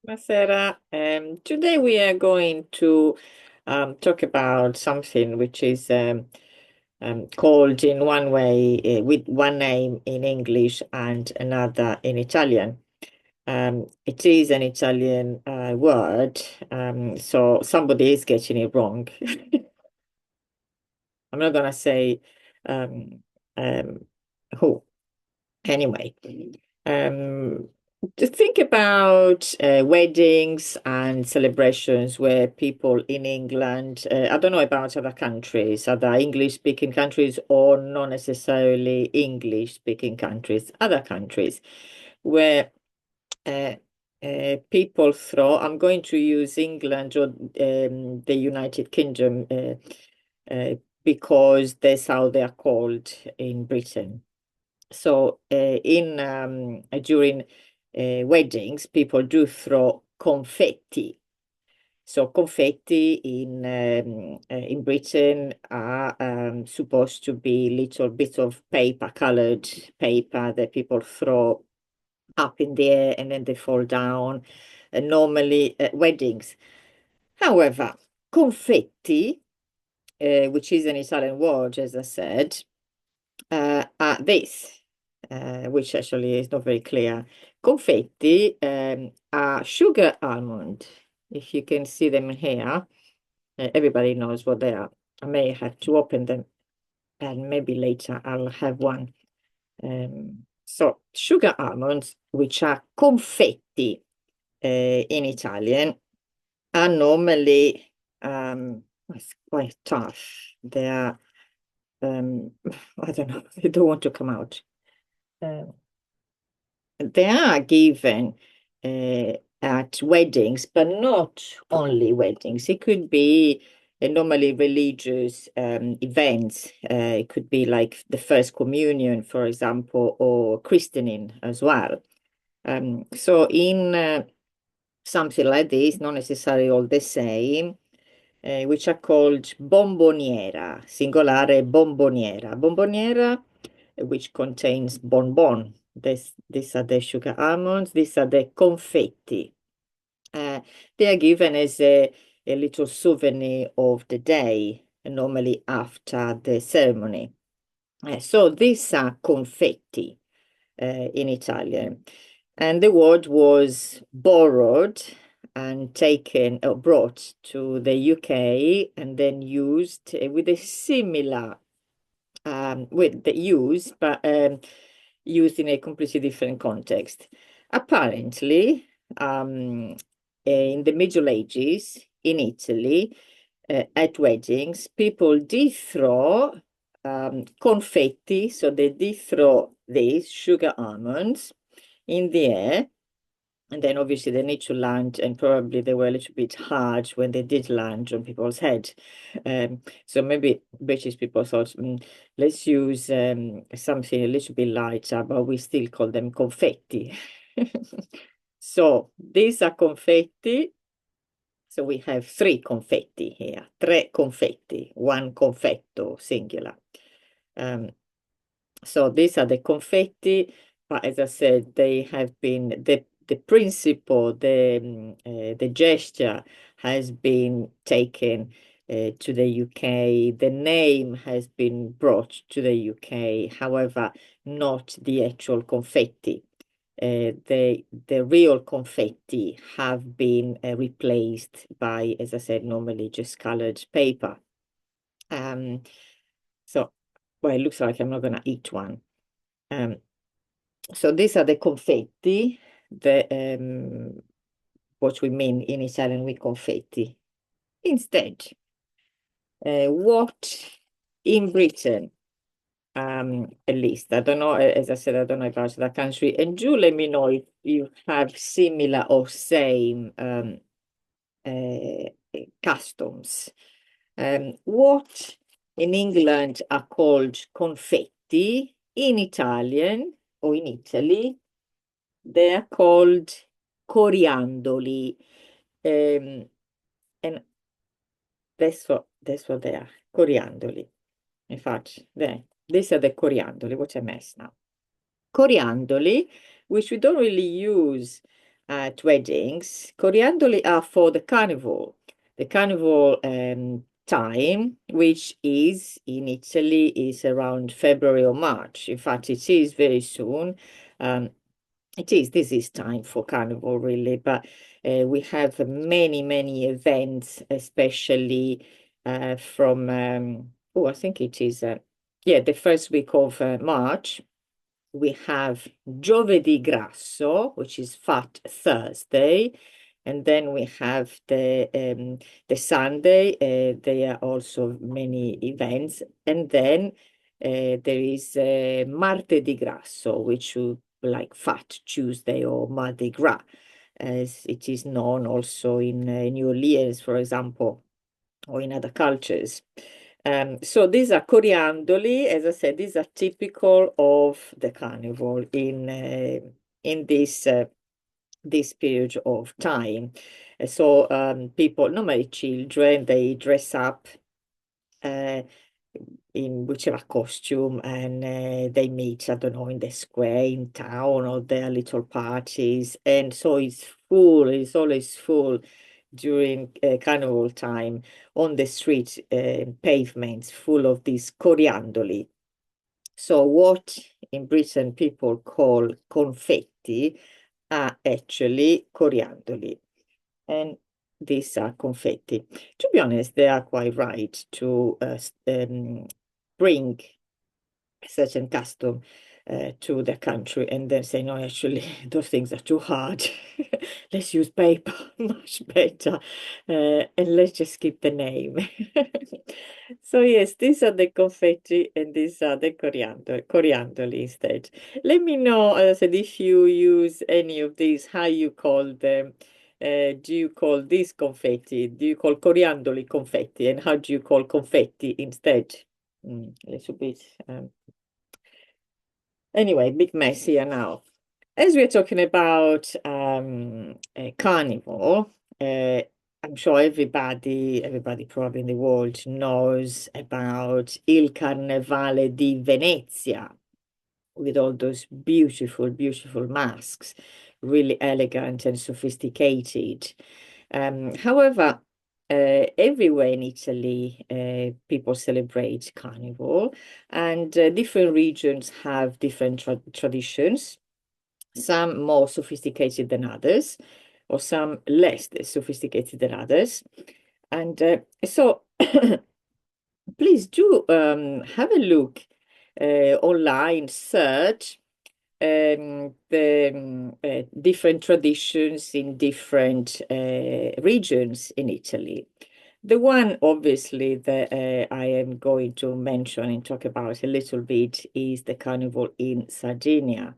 Buonasera. Today we are going to talk about something which is called in one way with one name in English and another in Italian. It is an Italian word, so somebody is getting it wrong. I'm not gonna say um, um, who. Anyway, um, to think about weddings and celebrations where people in England, I don't know about other countries, other English-speaking countries, or not necessarily English-speaking countries, other countries where uh, people throw. I'm going to use England or the United Kingdom because that's how they are called in Britain. So in during weddings, people do throw confetti. So confetti in Britain are supposed to be little bits of paper, colored paper that people throw up in the air and then they fall down. Normally at weddings. However, confetti, which is an Italian word, as I said, this, which actually is not very clear. Confetti are sugar almond. If you can see them here, everybody knows what they are. I may have to open them and maybe later I'll have one. So sugar almonds, which are confetti in Italian, are normally it's quite tough. They are I don't know, they don't want to come out. Um, They are given at weddings, but not only weddings. It could be normally religious events. It could be like the first communion, for example, or christening as well. So in something like this, not necessarily all the same, which are called bomboniera, singolare bomboniera. Bomboniera, which contains bonbon. These are the sugar almonds. These are the confetti. They are given as a little souvenir of the day, normally after the ceremony. So these are confetti in Italian. And the word was borrowed and taken or brought to the UK and then used with a similar with the use, but used in a completely different context. Apparently, in the Middle Ages in Italy, at weddings, people did throw confetti, so they did throw these sugar almonds in the air. And then obviously they need to land, and probably they were a little bit hard when they did land on people's head. So maybe British people thought, let's use something a little bit lighter, but we still call them confetti. So these are confetti. So we have three confetti here, tre confetti, one confetto, singular. Um, so these are the confetti, but as I said, they have been the principle, the gesture has been taken to the UK. The name has been brought to the UK, however, not the actual confetti. The real confetti have been replaced by, as I said, normally just colored paper. So, well, it looks like I'm not going to eat one. Um, so these are the confetti, what we mean in Italian with confetti. Instead, what in Britain, at least, I don't know, as I said, I don't know about the country, and do let me know if you have similar or same uh, customs. What in England are called confetti, in Italian or in Italy, they are called coriandoli. And that's what they are, coriandoli. Infatti, these are the coriandoli, what a mess now. Coriandoli, which we don't really use at weddings, coriandoli are for the carnival. The carnival time, which is in Italy, is around February or March. In fact, it is very soon. Um, this is time for carnival, really, but we have many events, especially from, oh, I think it is, yeah, the first week of March. We have Giovedì Grasso, which is Fat Thursday, and then we have the Sunday. There are also many events, and then there is Martedì Grasso, which you like Fat Tuesday or Mardi Gras, as it is known also in New Orleans, for example, or in other cultures. So these are coriandoli. As I said, these are typical of the carnival in this period of time. So people, normally children, they dress up uh, in whichever costume, and they meet, I don't know, in the square in town or their little parties. And so it's always full during carnival time on the street pavements full of these coriandoli. So what in Britain people call confetti are actually coriandoli. And these are confetti. To be honest, they are quite right to bring a certain custom to the country and then say, no, actually, those things are too hard. Let's use paper, much better. And let's just keep the name. So yes, these are the confetti and these are the coriandoli instead. Let me know, as I said, if you use any of these, how you call them. Do you call this confetti? Do you call coriandoli confetti? And how do you call confetti instead? A little bit. Anyway, big mess here now. As we're talking about a carnival, I'm sure everybody probably in the world knows about Il Carnevale di Venezia, with all those beautiful masks, really elegant and sophisticated. However, everywhere in Italy, people celebrate Carnival, and different regions have different traditions, some more sophisticated than others, or some less sophisticated than others. And so please do have a look online, search the different traditions in different regions in Italy. The one, obviously, that I am going to mention and talk about a little bit is the carnival in Sardinia.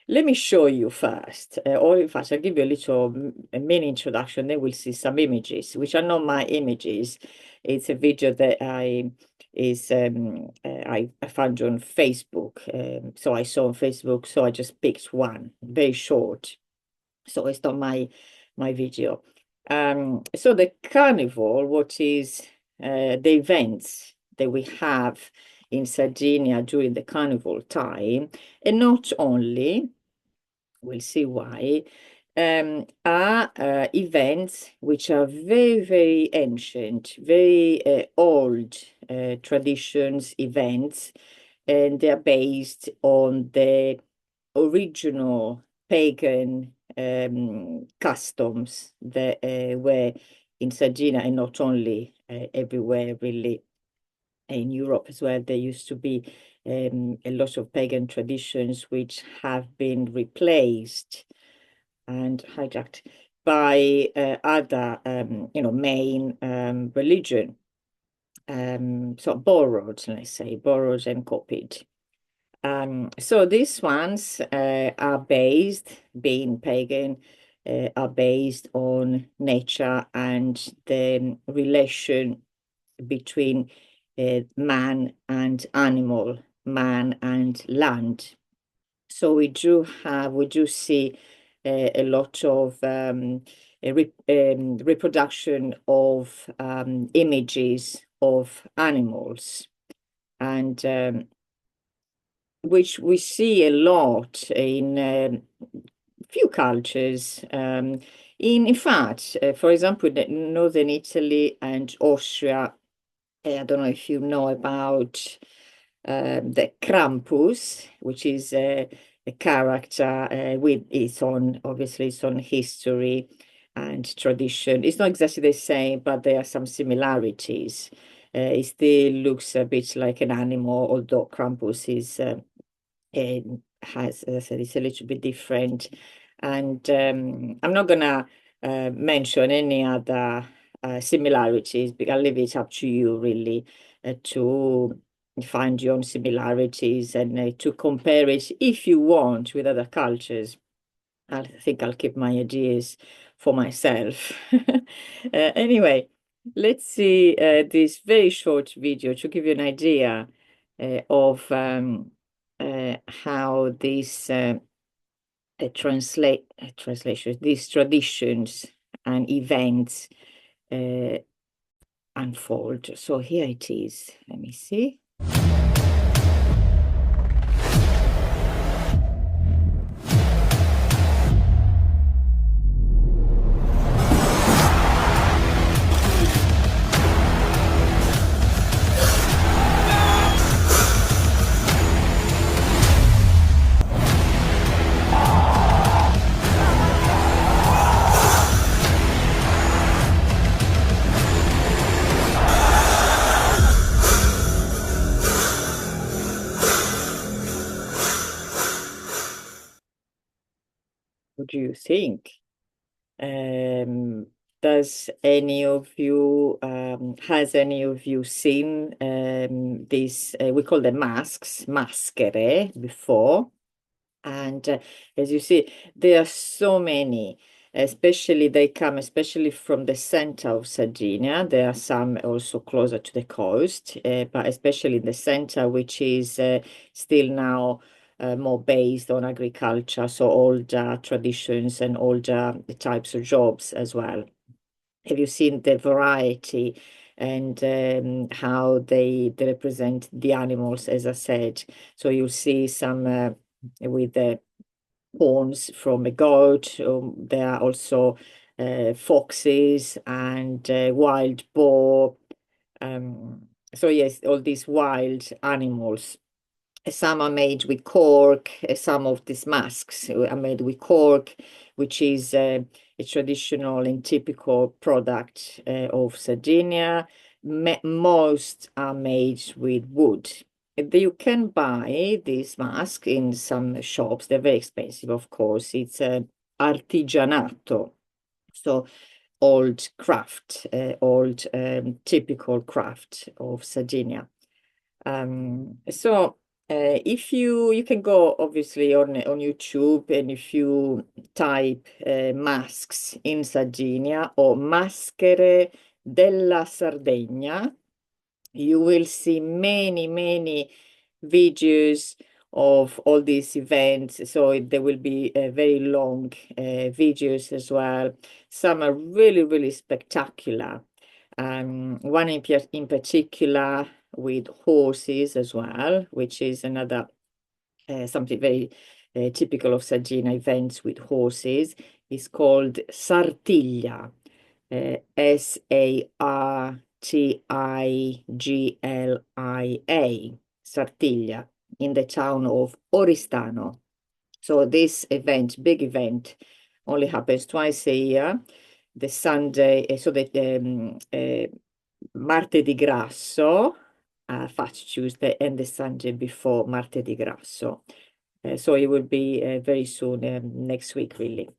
Let me show you first, or in fact, I'll give you a mini introduction, then we'll see some images, which are not my images. It's a video that I found on Facebook. So I saw on Facebook, so I just picked one, very short. So it's not my video. So the carnival, what is the events that we have in Sardinia during the carnival time, and not only, we'll see why, are events which are very ancient, very old traditions, events, and they're based on the original pagan customs that were in Sardinia, and not only everywhere really in Europe as well. There used to be a lot of pagan traditions which have been replaced and hijacked by other main religion. So borrowed, let's say, borrowed and copied. So these ones are based, being pagan, are based on nature and the relation between man and animal, man and land. So we do see a lot of reproduction of images of animals, and which we see a lot in few cultures. In fact, for example, in northern Italy and Austria, I don't know if you know about the Krampus, which is a character with its own, obviously, its own history and tradition. It's not exactly the same, but there are some similarities. It still looks a bit like an animal, although Krampus is has, as I said, it's a little bit different. And I'm not gonna mention any other similarities, but I'll leave it up to you really to find your own similarities and to compare it if you want with other cultures. I think I'll keep my ideas for myself. Anyway, let's see this very short video to give you an idea of how these translations, these traditions and events uh, unfold. So here it is. Let me see. What do you think? Um, does any of you has any of you seen these we call them masks, maschere before? And as you see, there are so many, especially they come especially from the center of Sardinia. There are some also closer to the coast, but especially in the center, which is still now more based on agriculture, so older traditions and older types of jobs as well. Have you seen the variety and how they represent the animals, as I said? So you'll see some with the horns from a goat. There are also foxes and wild boar. So yes, all these wild animals. Some are made with cork. Some of these masks are made with cork, which is a traditional and typical product of Sardinia. Most are made with wood. You can buy this mask in some shops. They're very expensive, of course. It's artigianato, so old craft, old typical craft of Sardinia. So if you can go obviously on YouTube, and if you type masks in Sardinia or maschere della Sardegna, you will see many videos of all these events. So there will be very long videos as well. Some are really spectacular. One in particular with horses as well, which is another something very typical of Sardinia, events with horses, is called Sartiglia, Sartiglia, Sartiglia, in the town of Oristano. So this event, big event, only happens twice a year. The Sunday, so the Martedì Grasso, Fat Tuesday, and the Sunday before Martedì Grasso. So it will be very soon, next week, really.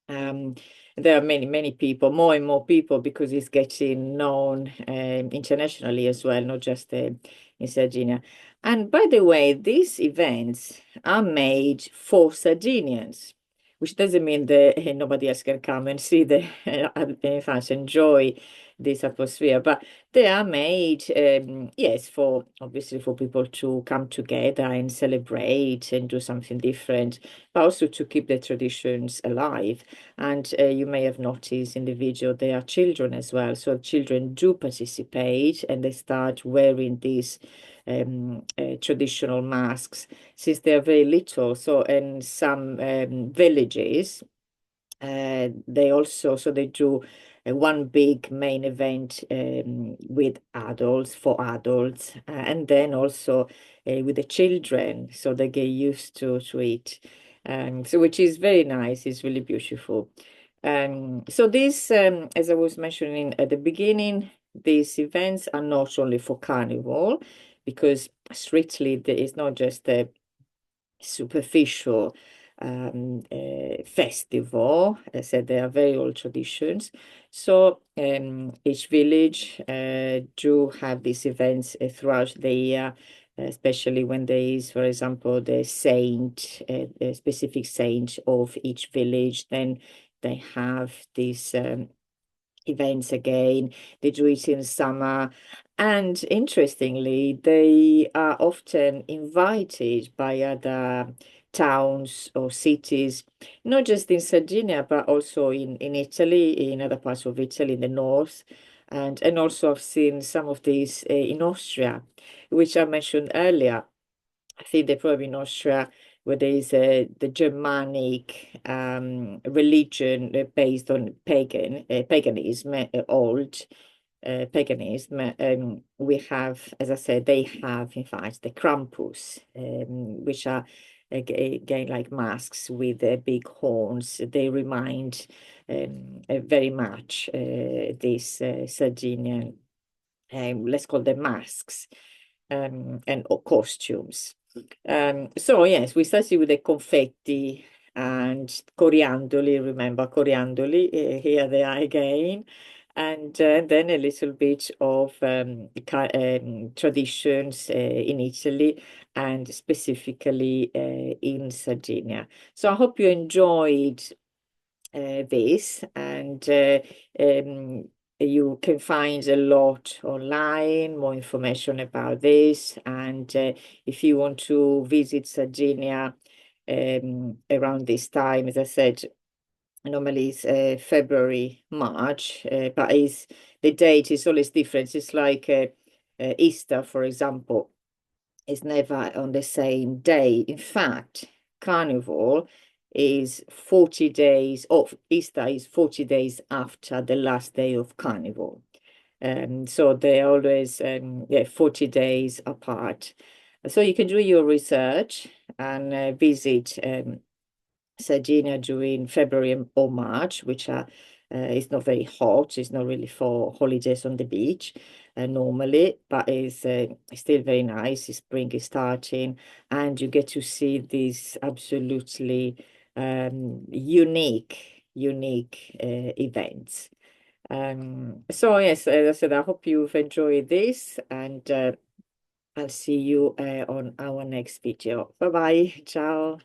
There are many people, more and more people, because it's getting known internationally as well, not just in Sardinia. And by the way, these events are made for Sardinians, which doesn't mean that nobody else can come and see the in fact enjoy this atmosphere, but they are made, yes, for obviously for people to come together and celebrate and do something different, but also to keep the traditions alive. And you may have noticed in the video there are children as well. So children do participate, and they start wearing these traditional masks since they are very little. So in some villages, they do one big main event with adults for adults, and then also with the children, so they get used to it. So which is very nice. It's really beautiful. So this, as I was mentioning at the beginning, these events are not only for Carnival, because strictly there is not just a superficial festival. As I said, they are very old traditions. So each village do have these events throughout the year, especially when there is, for example, the saint, a specific saint of each village. Then they have these events again. They do it in summer. And interestingly, they are often invited by other towns or cities, not just in Sardinia, but also in Italy, in other parts of Italy, in the north. And also I've seen some of these in Austria, which I mentioned earlier. I think they're probably in Austria, where there is the Germanic religion based on paganism, old paganism. We have, as I said, they have, in fact, the Krampus, which are again like masks with big horns. They remind very much this Sardinian, let's call them masks, and or costumes. So yes, we started with the confetti and coriandoli. Remember coriandoli? Here they are again. And then a little bit of traditions in Italy and specifically in Sardinia. So I hope you enjoyed this, and you can find a lot online, more information about this. And if you want to visit Sardinia around this time, as I said, normally it's February, March, but the date is always different. It's like Easter, for example. It's never on the same day. In fact, Carnival is 40 days, of Easter is 40 days after the last day of Carnival. So they're always 40 days apart. So you can do your research and visit Sardinia during February or March, which are it's not very hot. It's not really for holidays on the beach normally, but it's still very nice. Spring is starting, and you get to see these absolutely unique events. So yes, as I said, I hope you've enjoyed this, and I'll see you on our next video. Bye bye. Ciao.